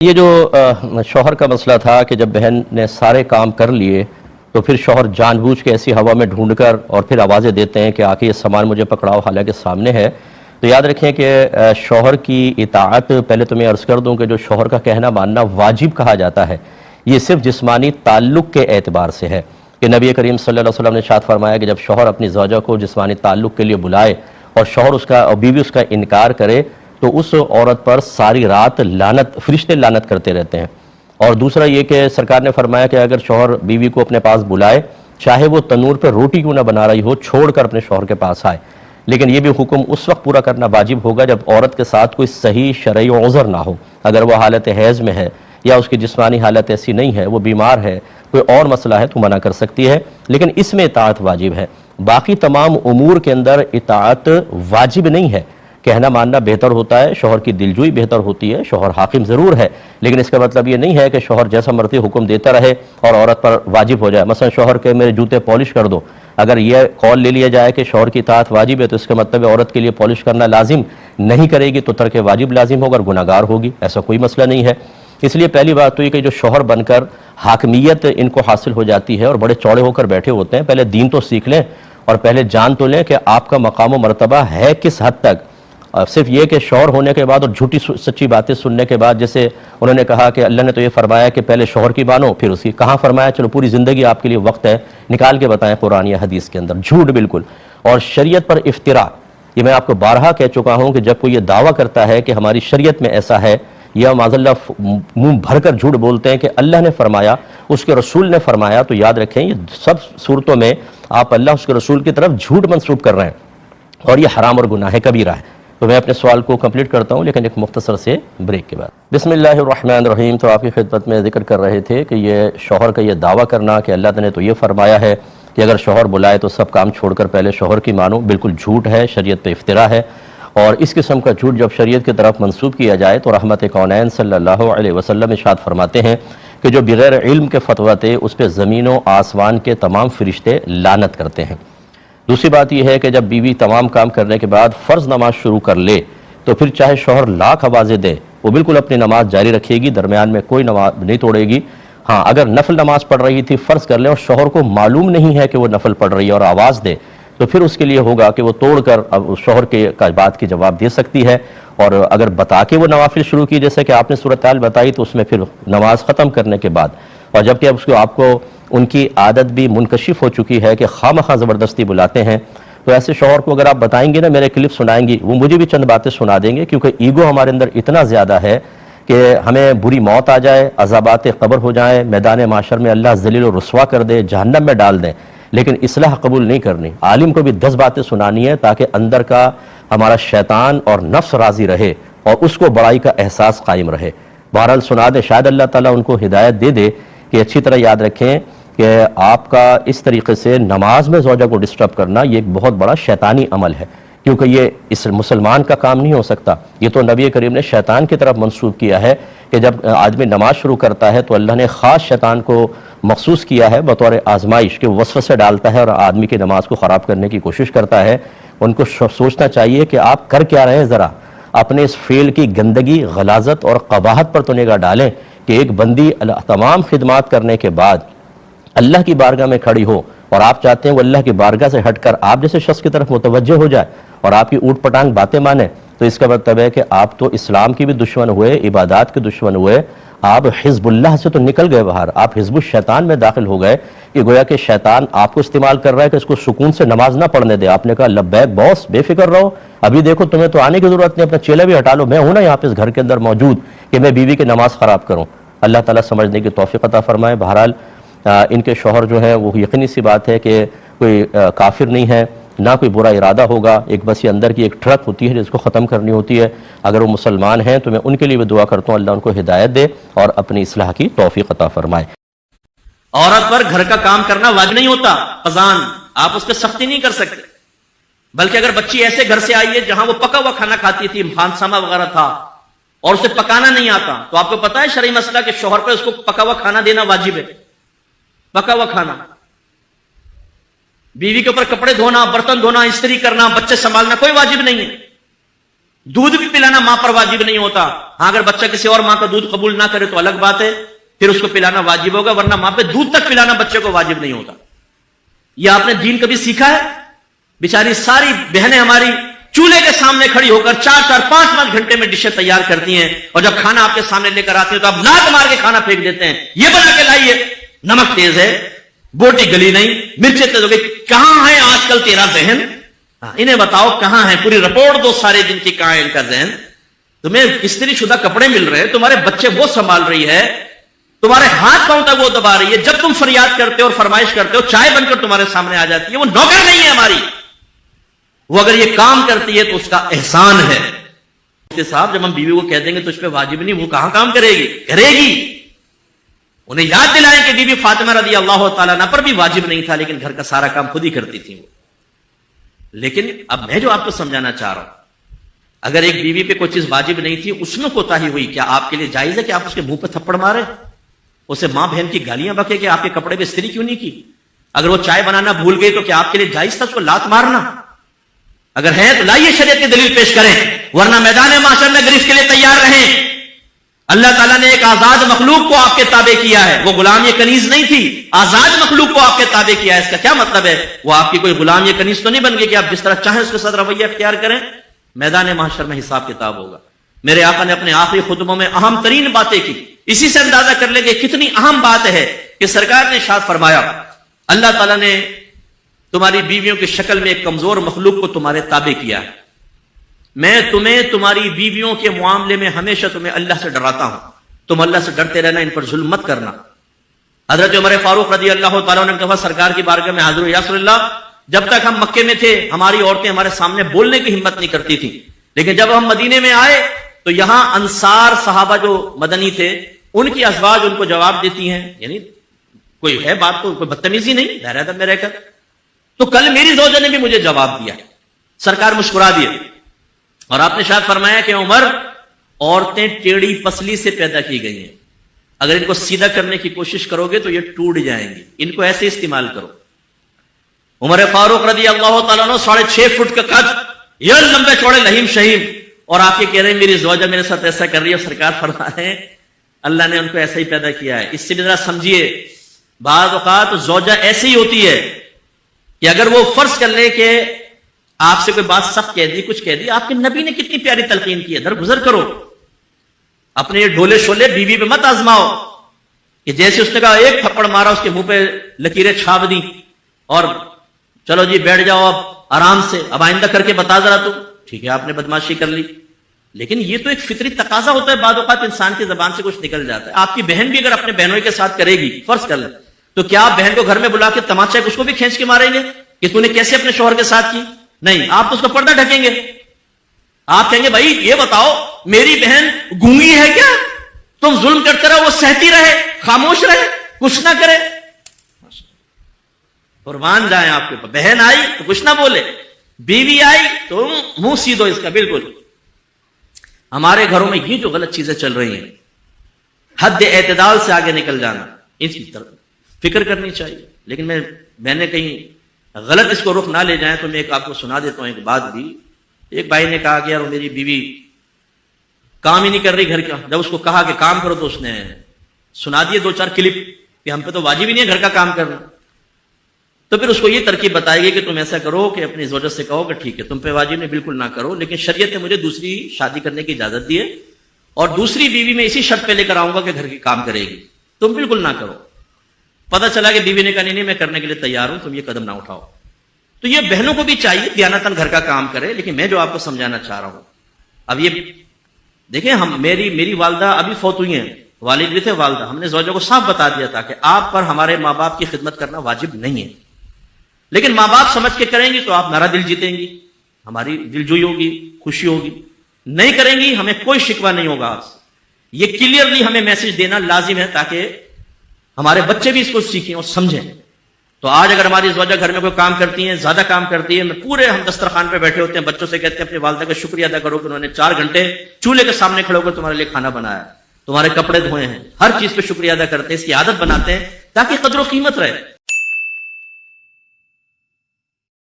یہ جو شوہر کا مسئلہ تھا کہ جب بہن نے سارے کام کر لیے تو پھر شوہر جان بوجھ کے ایسی ہوا میں ڈھونڈ کر اور پھر آوازیں دیتے ہیں کہ آ کے یہ سامان مجھے پکڑاؤ، حالانکہ سامنے ہے. تو یاد رکھیں کہ شوہر کی اطاعت، پہلے تو میں عرض کر دوں کہ جو شوہر کا کہنا ماننا واجب کہا جاتا ہے، یہ صرف جسمانی تعلق کے اعتبار سے ہے کہ نبی کریم صلی اللہ علیہ وسلم نے ارشاد فرمایا کہ جب شوہر اپنی زوجہ کو جسمانی تعلق کے لیے بلائے اور شوہر اس کا اور بیوی اس کا انکار کرے تو اس عورت پر ساری رات فرشتے لعنت کرتے رہتے ہیں. اور دوسرا یہ کہ سرکار نے فرمایا کہ اگر شوہر بیوی کو اپنے پاس بلائے، چاہے وہ تنور پہ روٹی کیوں نہ بنا رہی ہو، چھوڑ کر اپنے شوہر کے پاس آئے، لیکن یہ بھی حکم اس وقت پورا کرنا واجب ہوگا جب عورت کے ساتھ کوئی صحیح شرعی عذر نہ ہو. اگر وہ حالت حیض میں ہے یا اس کی جسمانی حالت ایسی نہیں ہے، وہ بیمار ہے، کوئی اور مسئلہ ہے تو منع کر سکتی ہے، لیکن اس میں اطاعت واجب ہے. باقی تمام امور کے اندر اطاعت واجب نہیں ہے. کہنا ماننا بہتر ہوتا ہے، شوہر کی دلجوئی بہتر ہوتی ہے، شوہر حاکم ضرور ہے، لیکن اس کا مطلب یہ نہیں ہے کہ شوہر جیسا مرضی حکم دیتا رہے اور عورت پر واجب ہو جائے. مثلا شوہر کے میرے جوتے پالش کر دو، اگر یہ قول لے لیا جائے کہ شوہر کی اطاعت واجب ہے تو اس کا مطلب ہے عورت کے لیے پالش کرنا لازم نہیں کرے گی تو ترک واجب لازم ہوگا اور گناہگار ہوگی. ایسا کوئی مسئلہ نہیں ہے. اس لیے پہلی بات تو یہ کہ جو شوہر بن کر حاکمیت ان کو حاصل ہو جاتی ہے اور بڑے چوڑے ہو کر بیٹھے ہوتے ہیں، پہلے دین تو سیکھ لیں اور پہلے جان تو لیں کہ آپ کا مقام و مرتبہ ہے کس حد تک. صرف یہ کہ شوہر ہونے کے بعد اور جھوٹی سچی باتیں سننے کے بعد، جیسے انہوں نے کہا کہ اللہ نے تو یہ فرمایا کہ پہلے شوہر کی مانو پھر اس کی، کہاں فرمایا؟ چلو پوری زندگی آپ کے لیے وقت ہے، نکال کے بتائیں قرآن یا حدیث کے اندر. جھوٹ بالکل. اور شریعت پر افتراء، یہ میں آپ کو بارہا کہہ چکا ہوں کہ جب کوئی یہ دعویٰ کرتا ہے کہ ہماری شریعت میں ایسا ہے، یا معاذ اللہ منہ بھر کر جھوٹ بولتے ہیں کہ اللہ نے فرمایا، اس کے رسول نے فرمایا، تو یاد رکھیں یہ سب صورتوں میں آپ اللہ اس کے رسول کی طرف جھوٹ منسوب کر رہے ہیں اور یہ حرام اور گناہ کبیرہ ہے. تو میں اپنے سوال کو کمپلیٹ کرتا ہوں لیکن ایک مختصر سے بریک کے بعد. بسم اللہ الرحمن الرحیم. تو آپ کی خدمت میں ذکر کر رہے تھے کہ یہ شوہر کا یہ دعویٰ کرنا کہ اللہ نے تو یہ فرمایا ہے کہ اگر شوہر بلائے تو سب کام چھوڑ کر پہلے شوہر کی مانو، بالکل جھوٹ ہے، شریعت پہ افتراء ہے. اور اس قسم کا جھوٹ جب شریعت کی طرف منسوب کیا جائے تو رحمت کونین صلی اللہ علیہ وسلم ارشاد فرماتے ہیں کہ جو بغیر علم کے فتویٰ تھے اس پہ زمین و آسمان کے تمام فرشتے لعنت کرتے ہیں. دوسری بات یہ ہے کہ جب بیوی تمام کام کرنے کے بعد فرض نماز شروع کر لے تو پھر چاہے شوہر لاکھ آوازیں دے، وہ بالکل اپنی نماز جاری رکھے گی، درمیان میں کوئی نماز نہیں توڑے گی. ہاں اگر نفل نماز پڑھ رہی تھی فرض کر لیں اور شوہر کو معلوم نہیں ہے کہ وہ نفل پڑھ رہی ہے اور آواز دے تو پھر اس کے لیے ہوگا کہ وہ توڑ کر شوہر کے بات کی جواب دے سکتی ہے. اور اگر بتا کے وہ نوافل شروع کی جیسے کہ آپ نے صورتحال بتائی تو اس میں پھر نماز ختم کرنے کے بعد، اور جبکہ اب اس کو آپ کو ان کی عادت بھی منکشف ہو چکی ہے کہ خواہ مخواہ زبردستی بلاتے ہیں، تو ایسے شوہر کو اگر آپ بتائیں گے نا، میرے کلپ سنائیں گی، وہ مجھے بھی چند باتیں سنا دیں گے، کیونکہ ایگو ہمارے اندر اتنا زیادہ ہے کہ ہمیں بری موت آ جائے، عذابات قبر ہو جائیں، میدان معاشر میں اللہ ذلیل و رسوا کر دے، جہنم میں ڈال دیں، لیکن اصلاح قبول نہیں کرنی. عالم کو بھی 10 باتیں سنانی ہے تاکہ اندر کا ہمارا شیطان اور نفس راضی رہے اور اس کو بڑائی کا احساس قائم رہے. بہرحال سنا دے، شاید اللہ تعالیٰ ان کو ہدایت دے دے کہ اچھی طرح یاد رکھیں کہ آپ کا اس طریقے سے نماز میں زوجہ کو ڈسٹرب کرنا یہ ایک بہت بڑا شیطانی عمل ہے، کیونکہ یہ اس مسلمان کا کام نہیں ہو سکتا. یہ تو نبی کریم نے شیطان کی طرف منسوب کیا ہے کہ جب آدمی نماز شروع کرتا ہے تو اللہ نے خاص شیطان کو مخصوص کیا ہے بطور آزمائش کہ وسوسے ڈالتا ہے اور آدمی کی نماز کو خراب کرنے کی کوشش کرتا ہے. ان کو سوچنا چاہیے کہ آپ کر کیا رہے ہیں، ذرا اپنے اس فعل کی گندگی، غلاظت اور قباحت پر تو نگاہ ڈالیں کہ ایک بندی تمام خدمات کرنے کے بعد اللہ کی بارگاہ میں کھڑی ہو اور آپ چاہتے ہیں وہ اللہ کی بارگاہ سے ہٹ کر آپ جیسے شخص کی طرف متوجہ ہو جائے اور آپ کی اوٹ پٹانگ باتیں مانے، تو اس کا مطلب ہے کہ آپ تو اسلام کی بھی دشمن ہوئے، عبادات کے دشمن ہوئے، آپ حزب اللہ سے تو نکل گئے باہر، آپ حزب الشیطان میں داخل ہو گئے. کہ گویا کہ شیطان آپ کو استعمال کر رہا ہے کہ اس کو سکون سے نماز نہ پڑھنے دے. آپ نے کہا لبیک باس، بے فکر رہو، ابھی دیکھو تمہیں تو آنے کی ضرورت نہیں، اپنا چیلا بھی ہٹا لو، میں ہوں نا یہاں پہ اس گھر کے اندر موجود کہ میں بیوی کی نماز خراب کروں. اللہ تعالیٰ سمجھنے کی توفیق عطا فرمائے. بہرحال ان کے شوہر جو ہیں وہ یقینی سی بات ہے کہ کوئی کافر نہیں ہے، نہ کوئی برا ارادہ ہوگا، ایک بس یہ اندر کی ایک ٹرک ہوتی ہے جس کو ختم کرنی ہوتی ہے. اگر وہ مسلمان ہیں تو میں ان کے لیے بھی دعا کرتا ہوں اللہ ان کو ہدایت دے اور اپنی اصلاح کی توفیق عطا فرمائے. عورت پر گھر کا کام کرنا واجب نہیں ہوتا، قضان آپ اس پہ سختی نہیں کر سکتے، بلکہ اگر بچی ایسے گھر سے آئی ہے جہاں وہ پکا ہوا کھانا کھاتی تھی، خانسامہ وغیرہ تھا، اور اسے پکانا نہیں آتا، تو آپ کو پتا ہے شرعی مسئلہ کہ شوہر پہ اس کو پکا ہوا کھانا دینا واجب ہے. پکا ہوا کھانا बीवी के ऊपर कपड़े धोना, बर्तन धोना, इस्त्री करना, बच्चे संभालना कोई वाजिब नहीं है। दूध भी पिलाना मां पर वाजिब नहीं होता। हाँ, अगर बच्चा किसी और मां का दूध कबूल ना करे तो अलग बात है, फिर उसको पिलाना वाजिब होगा, वरना मां पे दूध तक पिलाना बच्चे को वाजिब नहीं होता। ये आपने दीन कभी सीखा है? बेचारी सारी बहनें हमारी चूल्हे के सामने खड़ी होकर 4-4, 5-5 घंटे में डिशें तैयार करती हैं, और जब खाना आपके सामने लेकर आती है तो आप लात मार के खाना फेंक देते हैं। ये बना के लाइए, नमक तेज है, बोटी गली नहीं, मिर्चें तेज हो गई। कहां है आजकल तेरा जहन? इन्हें बताओ कहां है? पूरी रिपोर्ट दो सारे दिन की, कहां है इनका जहन? तुम्हें इस्त्री शुदा कपड़े मिल रहे हैं, तुम्हारे बच्चे वो संभाल रही है, तुम्हारे हाथ पांव तक वो दबा रही है, जब तुम फरियाद करते हो और फरमाइश करते हो चाय बनकर तुम्हारे सामने आ जाती है। वो नौकर नहीं है हमारी, वो अगर ये काम करती है तो उसका एहसान है। साहब, जब हम बीवी को कह देंगे तो इस पे वाजिब नहीं, वो कहां काम करेगी? करेगी। उन्हें याद दिलाएं कि बीवी फातिमा रज़ी अल्लाह तआला अन्हा पर भी वाजिब नहीं था, लेकिन घर का सारा काम खुद ही करती थी वो। लेकिन अब मैं जो आपको समझाना चाह रहा हूं, अगर एक बीवी पे कोई चीज वाजिब नहीं थी, उसमें कोताही हुई, क्या आपके लिए जायज है कि आप उसके मुंह पे थप्पड़ मारे, उसे मां बहन की गालियां बके कि आपके कपड़े पे इस्त्री क्यों नहीं की? अगर वो चाय बनाना भूल गई तो क्या आपके लिए जायज था उसको लात मारना? अगर है तो लाइए शरीयत की दलील पेश करें, वरना मैदान माशर में गिरफ्त के लिए तैयार रहें। अल्लाह ताला ने एक आजाद मखलूक को आपके ताबे किया है, वो गुलाम ये कनीज नहीं थी, आजाद मखलूक को आपके ताबे किया है। इसका क्या मतलब है? वो आपकी कोई गुलाम ये कनीज तो नहीं बन गई कि आप जिस तरह चाहें उसके साथ रवैया अख्तियार करें। मैदान माशर में हिसाब किताब होगा। मेरे आका ने अपने आखिरी खुतबों में अहम तरीन बातें की। इसी से अंदाजा कर लेंगे कितनी अहम बात है कि सरकार ने इरशाद फरमाया, अल्लाह ताला ने तुम्हारी बीवियों की शक्ल में एक कमजोर मखलूक को तुम्हारे ताबे किया है। मैं तुम्हें तुम्हारी बीवियों के मामले में हमेशा तुम्हें अल्लाह से डराता हूं, तुम अल्लाह से डरते रहना, इन पर जुल्म मत करना। हजरत उमर फारूक रज़ी अल्लाह तआला ने कहा, सरकार की बारगाह में हाजिर या रसूलल्लाह, जब तक हम मक्के में थे हमारी औरतें हमारे सामने बोलने की हिम्मत नहीं करती थी, लेकिन जब हम मदीने में आए तो यहां अंसार सहाबा जो मदनी थे उनकी अज़वाज उनको जवाब देती हैं, यानी कोई है बात तो कोई बदतमीजी नहीं, धैर्य में रहकर। तो कल मेरी ज़ौजा ने भी मुझे जवाब दिया। सरकार मुस्कुरा दिए और आपने शायद फरमाया कि उमर, औरतें टेढ़ी पसली से पैदा की गई हैं, अगर इनको सीधा करने की कोशिश करोगे तो ये टूट जाएंगी, इनको ऐसे इस्तेमाल करो। उमर फारूक रज़ी अल्लाह तआला अन्हु 6.5 फुट का कद, ये लंबे चौड़े लहीम शहीम, और आके कह रहे हैं मेरी ज़ौजा मेरे साथ ऐसा कर रही है। सरकार फरमा रहे हैं अल्लाह ने उनको ऐसा ही पैदा किया है। इससे भी जरा समझिए, बाज़ औक़ात ज़ौजा ऐसी ही होती है कि अगर वो फर्ज कर ले कि आपसे कोई बात सख्त कह दी, कुछ कह दी, आपके नबी ने कितनी प्यारी तलकीन की है, दरगुजर करो, अपने ये ढोले शोले बीवी पे मत आजमाओ कि जैसे उसने कहा एक थप्पड़ मारा, उसके मुंह पे लकीरें छाप दी और चलो जी बैठ जाओ अब आराम से, अब आइंदा करके बता जरा तू। ठीक है, आपने बदमाशी कर ली, लेकिन ये तो एक फितरी तकाजा होता है, बाद औक़ात इंसान की जबान से कुछ निकल जाता है। आपकी बहन भी अगर अपने बहनों के साथ करेगी, फर्ज कर ले, तो क्या आप बहन को घर में बुला के तमाचा उसको भी खींच के मारेंगे कि तूने कैसे अपने शौहर के साथ की? नहीं, आप तो उसका पर्दा ढकेंगे। आप कहेंगे भाई ये बताओ मेरी बहन गूंगी है क्या? तुम जुल्म करते रहो, वो सहती रहे, खामोश रहे, कुछ ना करे। कुर्बान जाए आपके ऊपर। बहन आई तो कुछ ना बोले, बीवी आई तो मुंह सीधो इसका। बिल्कुल हमारे घरों में ये जो गलत चीजें चल रही हैं, हद एतदाल से आगे निकल जाना, इसकी तरफ फिक्र करनी चाहिए। लेकिन मैंने कहीं गलत इसको रुख ना ले जाए तो मैं एक आपको सुना देता हूं एक बात भी। एक भाई ने कहा कि यार मेरी बीवी काम ही नहीं कर रही घर का। जब उसको कहा कि काम करो तो उसने सुना दिए 2-4 क्लिप कि हम पे तो वाजिब ही नहीं है घर का काम करना। तो फिर उसको ये तरकीब बताएगी कि तुम ऐसा करो कि अपनी ज़ौजा से कहो कि ठीक है तुम पे वाजिब नहीं, बिल्कुल ना करो, लेकिन शरीयत ने मुझे दूसरी शादी करने की इजाजत दी है और दूसरी बीवी में इसी शर्त पे लेकर आऊंगा कि घर की काम करेगी, तुम बिल्कुल ना करो। पता चला कि बीवी ने कहा नहीं मैं करने के लिए तैयार हूं, तुम ये कदम ना उठाओ। तो ये बहनों को भी चाहिए दियानतन घर का काम करे। लेकिन मैं जो आपको समझाना चाह रहा हूं, अब ये देखें, हम मेरी वालदा अभी फौत हुई हैं, वालिद भी थे, वालदा, हमने ज़ौजा को साफ बता दिया था कि आप पर हमारे माँ बाप की खिदमत करना वाजिब नहीं है, लेकिन माँ बाप समझ के करेंगी तो आप मेरा दिल जीतेंगी, हमारी दिलजोई होगी, खुशी होगी। नहीं करेंगी हमें कोई शिकवा नहीं होगा आपसे। ये क्लियरली हमें मैसेज देना लाजिम है ताकि हमारे बच्चे भी इसको सीखें और समझें। तो आज अगर हमारी ज़ौजा घर में कोई काम करती हैं, ज्यादा काम करती है, पूरे हम दस्तरखान पे बैठे होते हैं, बच्चों से कहते हैं अपनी वालदा का शुक्रिया अदा करो कि उन्होंने 4 घंटे चूल्हे के सामने खड़े होकर तुम्हारे लिए खाना बनाया, तुम्हारे कपड़े धोए हैं, हर चीज पे शुक्रिया अदा करते हैं, इसकी आदत बनाते हैं ताकि कदर व कीमत रहे।